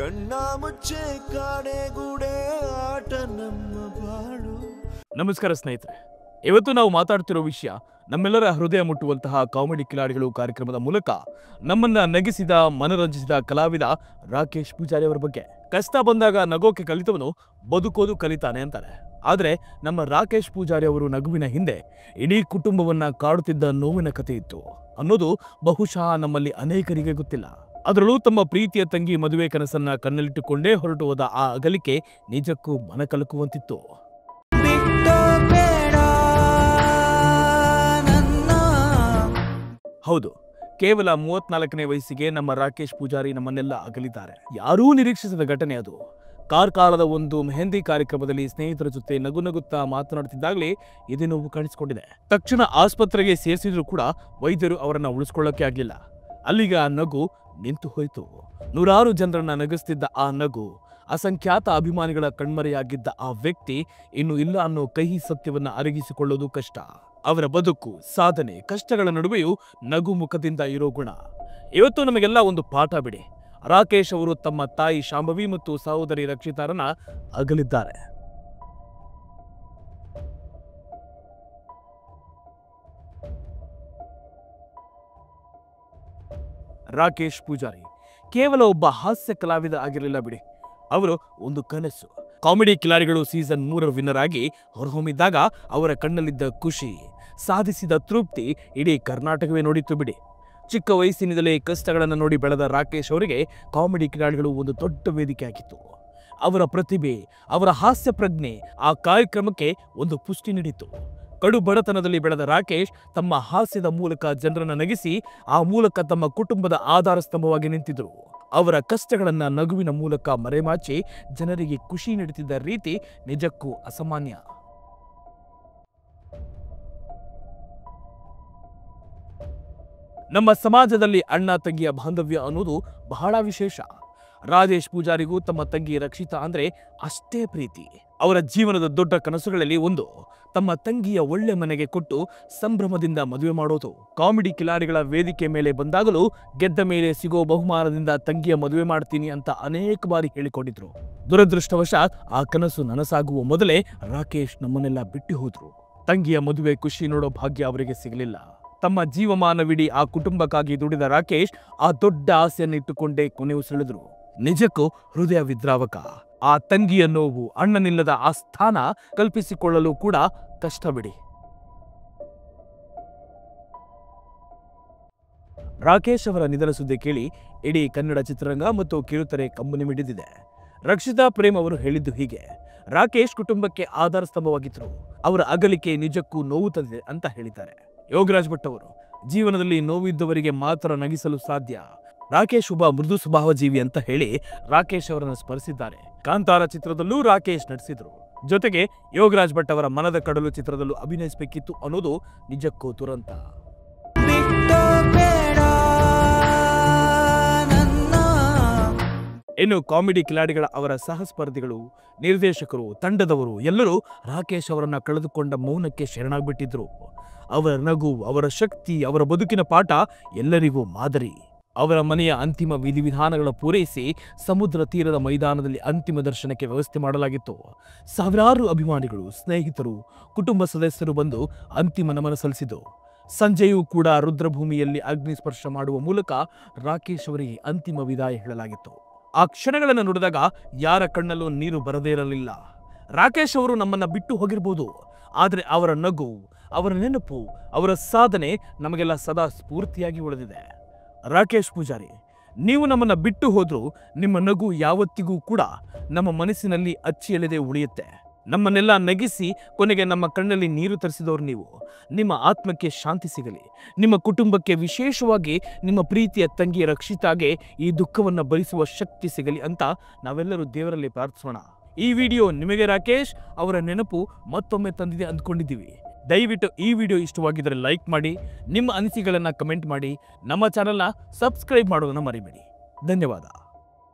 ಕಣ್ಣ ಮುಚ್ಚೆ ಕಾಡೆಗೂಡೆ ಆಟ ನಮ್ಮ ಬಾಳು. ನಮಸ್ಕಾರ ಸ್ನೇಹಿತರೆ, ಇವತ್ತು ನಾವು ಮಾತಾಡ್ತಿರೋ ವಿಷಯ ನಮ್ಮೆಲ್ಲರ ಹೃದಯ ಮುಟ್ಟುವಂತಹ ಕಾಮಿಡಿ ಕಿಲಾಡಿಗಳು ಕಾರ್ಯಕ್ರಮದ ಮೂಲಕ ನಮ್ಮನ್ನ ನಗಿಸಿದ ಮನರಂಜಿಸಿದ ಕಲಾವಿದ ರಾಕೇಶ್ ಪೂಜಾರಿ ಅವರ ಬಗ್ಗೆ. ಕಷ್ಟ ಬಂದಾಗ ನಗೋಕೆ ಕಲಿತವನು ಬದುಕೋದು ಕಲಿತಾನೆ ಅಂತಾರೆ. ಆದ್ರೆ ನಮ್ಮ ರಾಕೇಶ್ ಪೂಜಾರಿ ಅವರು ನಗುವಿನ ಹಿಂದೆ ಇಡೀ ಕುಟುಂಬವನ್ನ ಕಾಡುತ್ತಿದ್ದ ನೋವಿನ ಕಥೆ ಇತ್ತು ಅನ್ನೋದು ಬಹುಶಃ ನಮ್ಮಲ್ಲಿ ಅನೇಕರಿಗೆ ಗೊತ್ತಿಲ್ಲ. ಅದರಲ್ಲೂ ತಮ್ಮ ಪ್ರೀತಿಯ ತಂಗಿ ಮದುವೆ ಕನಸನ್ನ ಕಣ್ಣಲ್ಲಿಟ್ಟುಕೊಂಡೇ ಹೊರಟು ಹೋದ ಆ ಅಗಲಿಕೆ ನಿಜಕ್ಕೂ ಮನಕಲಕುವಂತಿತ್ತು. ಹೌದು, ಕೇವಲ 34ನೇ ವಯಸ್ಸಿಗೆ ನಮ್ಮ ರಾಕೇಶ್ ಪೂಜಾರಿ ನಮ್ಮನ್ನೆಲ್ಲ ಅಗಲಿದ್ದಾರೆ. ಯಾರೂ ನಿರೀಕ್ಷಿಸದ ಘಟನೆ ಅದು. ಕಾರ್ಕಾಲದ ಒಂದು ಮೆಹಂದಿ ಕಾರ್ಯಕ್ರಮದಲ್ಲಿ ಸ್ನೇಹಿತರ ಜೊತೆ ನಗುತ್ತಾ ಮಾತನಾಡುತ್ತಿದ್ದಾಗಲೇ ಎದೆ ನೋವು ಕಾಣಿಸಿಕೊಂಡಿದೆ. ತಕ್ಷಣ ಆಸ್ಪತ್ರೆಗೆ ಸೇರಿಸಿದ್ರು ಕೂಡ ವೈದ್ಯರು ಅವರನ್ನ ಉಳಿಸ್ಕೊಳ್ಳೋಕೆ ಆಗ್ಲಿಲ್ಲ. ಅಲ್ಲಿಗೆ ಆ ನಗು ನಿಂತು ಹೋಯಿತು. ನೂರಾರು ಜನರನ್ನ ನಗಿಸ್ತಿದ್ದ ಆ ನಗು, ಅಸಂಖ್ಯಾತ ಅಭಿಮಾನಿಗಳ ಕಣ್ಮರೆಯಾಗಿದ್ದ ಆ ವ್ಯಕ್ತಿ ಇನ್ನು ಇಲ್ಲ ಅನ್ನೋ ಕಹಿ ಸತ್ಯವನ್ನ ಅರಗಿಸಿಕೊಳ್ಳೋದು ಕಷ್ಟ. ಅವರ ಬದುಕು, ಸಾಧನೆ, ಕಷ್ಟಗಳ ನಡುವೆಯೂ ನಗು ಮುಖದಿಂದ ಇರೋ ಗುಣ ಇವತ್ತು ನಮಗೆಲ್ಲ ಒಂದು ಪಾಠ ಬಿಡಿ. ರಾಕೇಶ್ ಅವರು ತಮ್ಮ ತಾಯಿ ಶಾಂಭವಿ ಮತ್ತು ಸಹೋದರಿ ರಕ್ಷಿತಾರನ್ನ ಅಗಲಿದ್ದಾರೆ. ರಾಕೇಶ್ ಪೂಜಾರಿ ಕೇವಲ ಒಬ್ಬ ಹಾಸ್ಯ ಕಲಾವಿದ ಆಗಿರಲಿಲ್ಲ ಬಿಡಿ. ಅವರು ಒಂದು ಕನಸು. ಕಾಮಿಡಿ ಕಿಲಾಡಿಗಳು ಸೀಸನ್ 3 ವಿನ್ನರ್ ಆಗಿ ಹೊರಹೊಮ್ಮಿದ್ದಾಗ ಅವರ ಕಣ್ಣಲ್ಲಿದ್ದ ಖುಷಿ, ಸಾಧಿಸಿದ ತೃಪ್ತಿ ಇಡೀ ಕರ್ನಾಟಕವೇ ನೋಡಿತ್ತು ಬಿಡಿ. ಚಿಕ್ಕ ವಯಸ್ಸಿನಿಂದಲೇ ಕಷ್ಟಗಳನ್ನು ನೋಡಿ ಬೆಳೆದ ರಾಕೇಶ್ ಅವರಿಗೆ ಕಾಮಿಡಿ ಕಿಲಾಡಿಗಳು ಒಂದು ದೊಡ್ಡ ವೇದಿಕೆ ಆಗಿತ್ತು. ಅವರ ಪ್ರತಿಭೆ, ಅವರ ಹಾಸ್ಯ ಪ್ರಜ್ಞೆ ಆ ಕಾರ್ಯಕ್ರಮಕ್ಕೆ ಒಂದು ಪುಷ್ಟಿ ನೀಡಿತು. ಕಡು ಬಡತನದಲ್ಲಿ ಬೆಳೆದ ರಾಕೇಶ್ ತಮ್ಮ ಹಾಸ್ಯದ ಮೂಲಕ ಜನರನ್ನು ನಗಿಸಿ ಆ ಮೂಲಕ ತಮ್ಮ ಕುಟುಂಬದ ಆಧಾರ ಸ್ತಂಭವಾಗಿ ನಿಂತಿದ್ರು. ಅವರ ಕಷ್ಟಗಳನ್ನ ನಗುವಿನ ಮೂಲಕ ಮರೆಮಾಚಿ ಜನರಿಗೆ ಖುಷಿ ನೀಡುತ್ತಿದ್ದ ರೀತಿ ನಿಜಕ್ಕೂ ಅಸಾಮಾನ್ಯ. ನಮ್ಮ ಸಮಾಜದಲ್ಲಿ ಅಣ್ಣ ತಂಗಿಯ ಬಾಂಧವ್ಯ ಅನ್ನೋದು ಬಹಳ ವಿಶೇಷ. ರಾಜೇಶ್ ಪೂಜಾರಿಗೂ ತಮ್ಮ ತಂಗಿ ರಕ್ಷಿತಾ ಅಂದ್ರೆ ಅಷ್ಟೇ ಪ್ರೀತಿ. ಅವರ ಜೀವನದ ದೊಡ್ಡ ಕನಸುಗಳಲ್ಲಿ ಒಂದು ತಮ್ಮ ತಂಗಿಯ ಒಳ್ಳೆ ಮನೆಗೆ ಕೊಟ್ಟು ಸಂಭ್ರಮದಿಂದ ಮದುವೆ ಮಾಡೋದು. ಕಾಮಿಡಿ ಕಿಲಾಡಿಗಳ ವೇದಿಕೆ ಮೇಲೆ ಬಂದಾಗಲೂ ಗೆದ್ದ ಮೇಲೆ ಸಿಗೋ ಬಹುಮಾನದಿಂದ ತಂಗಿಯ ಮದುವೆ ಮಾಡ್ತೀನಿ ಅಂತ ಅನೇಕ ಬಾರಿ ಹೇಳಿಕೊಂಡಿದ್ರು. ದುರದೃಷ್ಟವಶಾತ್ ಆ ಕನಸು ನನಸಾಗುವ ಮೊದಲೇ ರಾಕೇಶ್ ನಮ್ಮನ್ನೆಲ್ಲ ಬಿಟ್ಟು ಹೋದ್ರು. ತಂಗಿಯ ಮದುವೆ ಖುಷಿ ನೋಡೋ ಭಾಗ್ಯ ಅವರಿಗೆ ಸಿಗಲಿಲ್ಲ. ತಮ್ಮ ಜೀವಮಾನವಿಡೀ ಆ ಕುಟುಂಬಕ್ಕಾಗಿ ದುಡಿದ ರಾಕೇಶ್ ಆ ದೊಡ್ಡ ಆಸೆಯನ್ನಿಟ್ಟುಕೊಂಡೇ ಕೊನೆಯುಸಿಳಿದ್ರು. ನಿಜಕ್ಕೂ ಹೃದಯ ವಿದ್ರಾವಕ. ಆ ತಂಗಿಯ ನೋವು, ಅಣ್ಣನಿಲ್ಲದ ಆ ಸ್ಥಾನ ಕಲ್ಪಿಸಿಕೊಳ್ಳಲು ಕೂಡ ಕಷ್ಟ ಬಿಡಿ. ರಾಕೇಶ್ ಅವರ ನಿಧನ ಸುದ್ದಿ ಕೇಳಿ ಇಡೀ ಕನ್ನಡ ಚಿತ್ರರಂಗ ಮತ್ತು ಕಿರುತೆರೆ ಕಂಬನಿ ಮಿಡಿದಿದೆ. ರಕ್ಷಿತಾ ಪ್ರೇಮ್ ಅವರು ಹೇಳಿದ್ದು ಹೀಗೆ: ರಾಕೇಶ್ ಕುಟುಂಬಕ್ಕೆ ಆಧಾರ ಸ್ತಂಭವಾಗಿದ್ರು. ಅವರ ಅಗಲಿಕೆ ನಿಜಕ್ಕೂ ನೋವು ತಂದಿದೆ ಅಂತ ಹೇಳಿದ್ದಾರೆ. ಯೋಗರಾಜ್ ಭಟ್ ಅವರು ಜೀವನದಲ್ಲಿ ನೋವಿದ್ದವರಿಗೆ ಮಾತ್ರ ನಗಿಸಲು ಸಾಧ್ಯ. ರಾಕೇಶ್ ಒಬ್ಬ ಮೃದು ಸ್ವಭಾವ ಜೀವಿ ಅಂತ ಹೇಳಿ ರಾಕೇಶ್ ಅವರನ್ನು ಸ್ಮರಿಸಿದ್ದಾರೆ. ಕಾಂತಾರ ಚಿತ್ರದಲ್ಲೂ ರಾಕೇಶ್ ನಟಿಸಿದ್ರು. ಜೊತೆಗೆ ಯೋಗರಾಜ್ ಭಟ್ ಅವರ ಮನದ ಕಡಲು ಚಿತ್ರದಲ್ಲೂ ಅಭಿನಯಿಸಬೇಕಿತ್ತು ಅನ್ನೋದು ನಿಜಕ್ಕೂ ದುರಂತ. ಇನ್ನು ಕಾಮಿಡಿ ಕಿಲಾಡಿಗಳ ಅವರ ಸಹಸ್ಪರ್ಧಿಗಳು, ನಿರ್ದೇಶಕರು, ತಂಡದವರು ಎಲ್ಲರೂ ರಾಕೇಶ್ ಅವರನ್ನ ಕಳೆದುಕೊಂಡ ಮೌನಕ್ಕೆ ಶರಣಾಗ್ಬಿಟ್ಟಿದ್ರು. ಅವರ ನಗು, ಅವರ ಶಕ್ತಿ, ಅವರ ಬದುಕಿನ ಪಾಠ ಎಲ್ಲರಿಗೂ ಮಾದರಿ. ಅವರ ಮನೆಯ ಅಂತಿಮ ವಿಧಿವಿಧಾನಗಳ ಪೂರೈಸಿ ಸಮುದ್ರ ತೀರದ ಮೈದಾನದಲ್ಲಿ ಅಂತಿಮ ದರ್ಶನಕ್ಕೆ ವ್ಯವಸ್ಥೆ ಮಾಡಲಾಗಿತ್ತು. ಸಾವಿರಾರು ಅಭಿಮಾನಿಗಳು, ಸ್ನೇಹಿತರು, ಕುಟುಂಬ ಸದಸ್ಯರು ಬಂದು ಅಂತಿಮ ನಮನ ಸಲ್ಲಿಸಿದರು. ಸಂಜೆಯೂ ಕೂಡ ರುದ್ರಭೂಮಿಯಲ್ಲಿ ಅಗ್ನಿ ಸ್ಪರ್ಶ ಮಾಡುವ ಮೂಲಕ ರಾಕೇಶ್ ಅವರಿಗೆ ಅಂತಿಮ ವಿದಾಯ ಹೇಳಲಾಗಿತ್ತು. ಆ ಕ್ಷಣಗಳನ್ನು ನೋಡಿದಾಗ ಯಾರ ಕಣ್ಣಲ್ಲೂ ನೀರು ಬರದೇ ಇರಲಿಲ್ಲ. ರಾಕೇಶ್ ಅವರು ನಮ್ಮನ್ನ ಬಿಟ್ಟು ಹೋಗಿರ್ಬೋದು, ಆದರೆ ಅವರ ನಗು, ಅವರ ನೆನಪು, ಅವರ ಸಾಧನೆ ನಮಗೆಲ್ಲ ಸದಾ ಸ್ಫೂರ್ತಿಯಾಗಿ ಉಳಿದಿದೆ. ರಾಕೇಶ್ ಪೂಜಾರಿ, ನೀವು ನಮ್ಮನ್ನ ಬಿಟ್ಟು ಹೋದ್ರೂ ನಿಮ್ಮ ನಗು ಯಾವತ್ತಿಗೂ ಕೂಡ ನಮ್ಮ ಮನಸ್ಸಿನಲ್ಲಿ ಅಚ್ಚಿಯಲ್ಲದೆ ಉಳಿಯುತ್ತೆ. ನಮ್ಮನ್ನೆಲ್ಲ ನಗಿಸಿ ಕೊನೆಗೆ ನಮ್ಮ ಕಣ್ಣಲ್ಲಿ ನೀರು ತರಿಸಿದವರು ನೀವು. ನಿಮ್ಮ ಆತ್ಮಕ್ಕೆ ಶಾಂತಿ ಸಿಗಲಿ. ನಿಮ್ಮ ಕುಟುಂಬಕ್ಕೆ, ವಿಶೇಷವಾಗಿ ನಿಮ್ಮ ಪ್ರೀತಿಯ ತಂಗಿ ರಕ್ಷಿತಾಗೆ ಈ ದುಃಖವನ್ನು ಭರಿಸುವ ಶಕ್ತಿ ಸಿಗಲಿ ಅಂತ ನಾವೆಲ್ಲರೂ ದೇವರಲ್ಲಿ ಪ್ರಾರ್ಥಿಸೋಣ. ಈ ವಿಡಿಯೋ ನಿಮಗೆ ರಾಕೇಶ್ ಅವರ ನೆನಪು ಮತ್ತೊಮ್ಮೆ ತಂದಿದೆ ಅಂದ್ಕೊಂಡಿದ್ದೀವಿ. ದಯವಿಟ್ಟು ಈ ವಿಡಿಯೋ ಇಷ್ಟವಾಗಿದ್ದರೆ ಲೈಕ್ ಮಾಡಿ, ನಿಮ್ಮ ಅನಿಸಿಕೆಗಳನ್ನು ಕಮೆಂಟ್ ಮಾಡಿ, ನಮ್ಮ ಚಾನೆಲ್ನ ಸಬ್ಸ್ಕ್ರೈಬ್ ಮಾಡೋದನ್ನು ಮರಿಬೇಡಿ. ಧನ್ಯವಾದ.